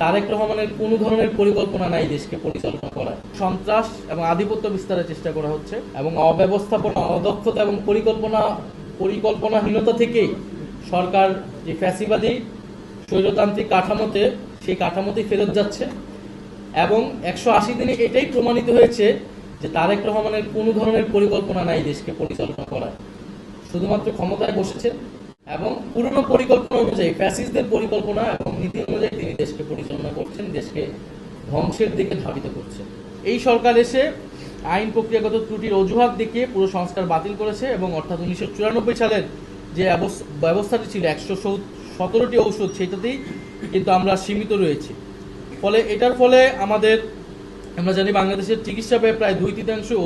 তারেক রহমানের কোনো ধরনের পরিকল্পনা নাই দেশকে পরিচালনা করার। সন্ত্রাস এবং আধিপত্য বিস্তারের চেষ্টা করা হচ্ছে এবং অব্যবস্থাপনা, অদক্ষতা এবং পরিকল্পনাহীনতা থেকেই সরকার যে ফ্যাসিবাদী স্বৈরতান্ত্রিক কাঠামোতে সেই কাঠামোতেই ফেরত যাচ্ছে এবং 180 দিনে এটাই প্রমাণিত হয়েছে যে তারেক রহমানের কোনো ধরনের পরিকল্পনা নাই দেশকে পরিচালনা করার। শুধুমাত্র ক্ষমতায় বসেছেন এবং পুরনো পরিকল্পনা অনুযায়ী, ফ্যাসিস্টদের পরিকল্পনা এবং নীতি অনুযায়ী তিনি দেশকে পরিচালনা করছেন, দেশকে ধ্বংসের দিকে ধাবিত করছেন। এই সরকার এসে আইন প্রক্রিয়াগত ত্রুটির অজুহাত দেখিয়ে পুরো সংস্কার বাতিল করেছে এবং অর্থাৎ 1994 সালের যে ব্যবস্থাটি ছিল 117টি ঔষধ, সেটাতেই কিন্তু আমরা সীমিত রয়েছি। ফলে এটার ফলে আমরা জানি বাংলাদেশের চিকিৎসা ব্যয় প্রায় 2/3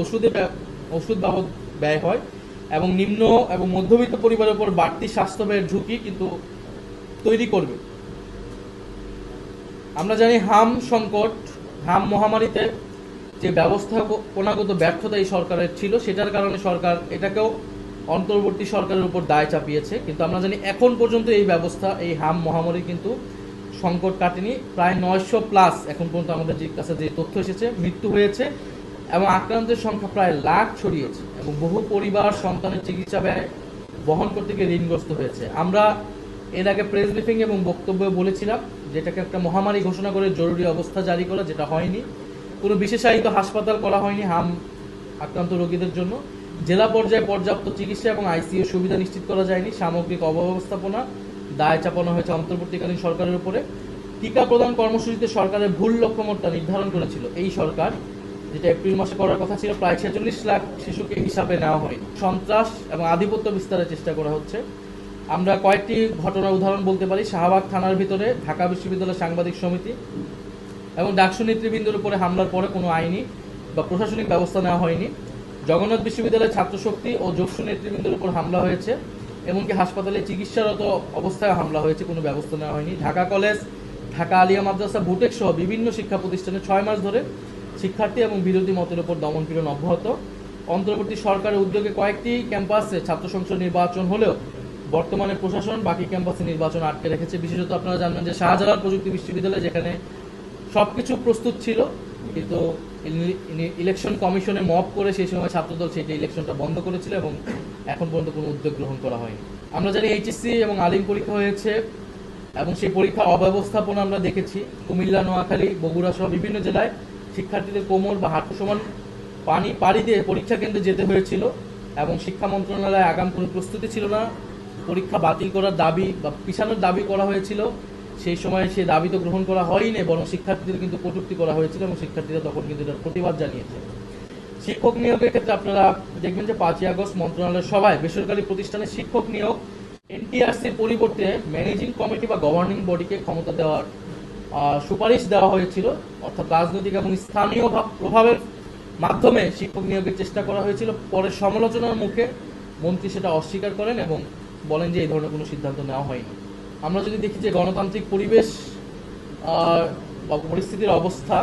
ওষুধ বাবদ ব্যয় হয় এবং নিম্ন এবং মধ্যবিত্ত পরিবারের উপর বাড়তি স্বাস্থ্য ব্যয়ের ঝুঁকি কিন্তু তৈরি করবে। আমরা জানি হাম মহামারীতে যে ব্যবস্থাপনাগত ব্যর্থতা এই সরকারের ছিল, সেটার কারণে সরকার এটাকেও অন্তর্বর্তী সরকারের উপর দায় চাপিয়েছে। কিন্তু আমরা জানি এখন পর্যন্ত এই হাম মহামারী কিন্তু সংকট কাটেনি। প্রায় 900+ এখন পর্যন্ত আমাদের কাছে যে তথ্য এসেছে মৃত্যু হয়েছে এবং আক্রান্তের সংখ্যা প্রায় লাখ ছড়িয়েছে এবং বহু পরিবার সন্তানের চিকিৎসা ব্যয় বহন করতে গিয়ে ঋণগ্রস্ত হয়েছে। আমরা এর আগে প্রেস ব্রিফিং এবং বক্তব্যে বলেছিলাম যেটাকে একটা মহামারী ঘোষণা করে জরুরি অবস্থা জারি করা, যেটা হয়নি। কোনো বিশেষায়িত হাসপাতাল করা হয়নি হাম আক্রান্ত রোগীদের জন্য। জেলা পর্যায়ে পর্যাপ্ত চিকিৎসা এবং আইসিইউ সুবিধা নিশ্চিত করা যায়নি। সামগ্রিক অব্যবস্থাপনা দায় চাপানো হয়েছে অন্তর্বর্তীকালীন সরকারের উপরে। টিকা প্রদান কর্মসূচিতে সরকারের ভুল লক্ষ্যমাত্রা নির্ধারণ করেছিল এই সরকার, যেটা এপ্রিল মাসে করার কথা ছিল। প্রায় 46 লাখ শিশুকে হিসাবে নেওয়া হয়। সন্ত্রাস এবং আধিপত্য বিস্তারের চেষ্টা করা হচ্ছে। আমরা কয়েকটি ঘটনার উদাহরণ বলতে পারি। শাহবাগ থানার ভিতরে ঢাকা বিশ্ববিদ্যালয় সাংবাদিক সমিতি এবং ডাকসু নেতৃবৃন্দের উপরে হামলার পরে কোনো আইনি বা প্রশাসনিক ব্যবস্থা নেওয়া হয়নি। জগন্নাথ বিশ্ববিদ্যালয়ের ছাত্রশক্তি ও যোগসু নেতৃবৃন্দের উপর হামলা হয়েছে, এমনকি হাসপাতালে চিকিৎসারত অবস্থায় হামলা হয়েছে, কোনো ব্যবস্থা নেওয়া হয়নি। ঢাকা কলেজ, ঢাকা আলিয়া মাদ্রাসা, বুটেক সহ বিভিন্ন শিক্ষা প্রতিষ্ঠানে 6 মাস ধরে শিক্ষার্থী এবং বিরোধী মতের উপর দমনপীড়ন অব্যাহত। অন্তর্বর্তী সরকারের উদ্যোগে কয়েকটি ক্যাম্পাসে ছাত্র সংসদ নির্বাচন হলেও বর্তমানে প্রশাসন বাকি ক্যাম্পাসে নির্বাচন আটকে রেখেছে। বিশেষত আপনারা জানবেন যে শাহজালাল প্রযুক্তি বিশ্ববিদ্যালয়, যেখানে সবকিছু প্রস্তুত ছিল, কিন্তু ইলেকশন কমিশনে মব করে সেই সময় ছাত্রদল সেটা ইলেকশনটা বন্ধ করেছিল এবং এখন পর্যন্ত কোনো উদ্যোগ গ্রহণ করা হয়নি। আমরা জানি এইচএসসি এবং আলিম পরীক্ষা হয়েছে এবং সেই পরীক্ষা অব্যবস্থাপনা আমরা দেখেছি। কুমিল্লা, নোয়াখালী, বগুড়া সহ বিভিন্ন জেলায় শিক্ষার্থীদের কোমর বা হাঁটু সমান পাড়ি দিয়ে পরীক্ষা কেন্দ্রে যেতে হয়েছিল এবং শিক্ষা মন্ত্রণালয়ে আগাম কোনো প্রস্তুতি ছিল না। পরীক্ষা বাতিল করার দাবি বা পিছানোর দাবি করা হয়েছিল, সেই সময় সেই দাবি তো গ্রহণ করা হয়নি, বরং শিক্ষার্থীদের কিন্তু কটূক্তি করা হয়েছিল এবং শিক্ষার্থীরা তখন কিন্তু এটার প্রতিবাদ জানিয়েছে। শিক্ষক নিয়োগের ক্ষেত্রে আপনারা দেখবেন যে 5ই আগস্ট মন্ত্রণালয়ের সভায় বেসরকারি প্রতিষ্ঠানে শিক্ষক নিয়োগ এনটিআরসির পরিবর্তে ম্যানেজিং কমিটি বা গভর্নিং বডিকে ক্ষমতা দেওয়ার সুপারিশ দেওয়া হয়েছিল। অর্থাৎ রাজনৈতিক এবং স্থানীয় প্রভাবের মাধ্যমে শিক্ষক নিয়োগের চেষ্টা করা হয়েছিল। পরে সমালোচনার মুখে মন্ত্রী সেটা অস্বীকার করেন এবং বলেন যে এই ধরনের কোনো সিদ্ধান্ত নেওয়া হয়নি। আমরা যদি দেখি যে গণতান্ত্রিক পরিবেশ বা পরিস্থিতির অবস্থা,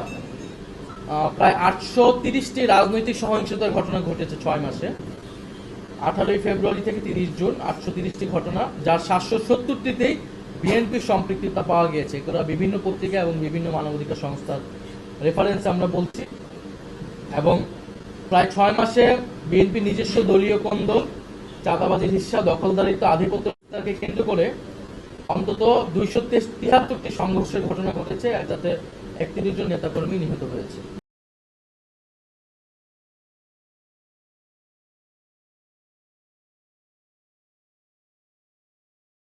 প্রায় 830টি রাজনৈতিক সহিংসতার ঘটনা ঘটেছে 6 মাসে। 18 ফেব্রুয়ারি থেকে 30 জুন 830টি ঘটনা, যার 770টিতেই বিএনপির সম্পৃক্ততা পাওয়া গিয়েছে। এগুলো বিভিন্ন পত্রিকা এবং বিভিন্ন মানবাধিকার সংস্থার রেফারেন্স আমরা বলছি। এবং প্রায় 6 মাসে বিএনপি নিজস্ব দলীয় কোন্দল, চাঁদাবাজির হিস্সা, দখলদারিত্ব, আধিপত্যকে কেন্দ্র করে অন্তত 273টি সংঘর্ষের ঘটনা ঘটেছে, যাতে 31 জন নেতাকর্মী নিহত হয়েছে।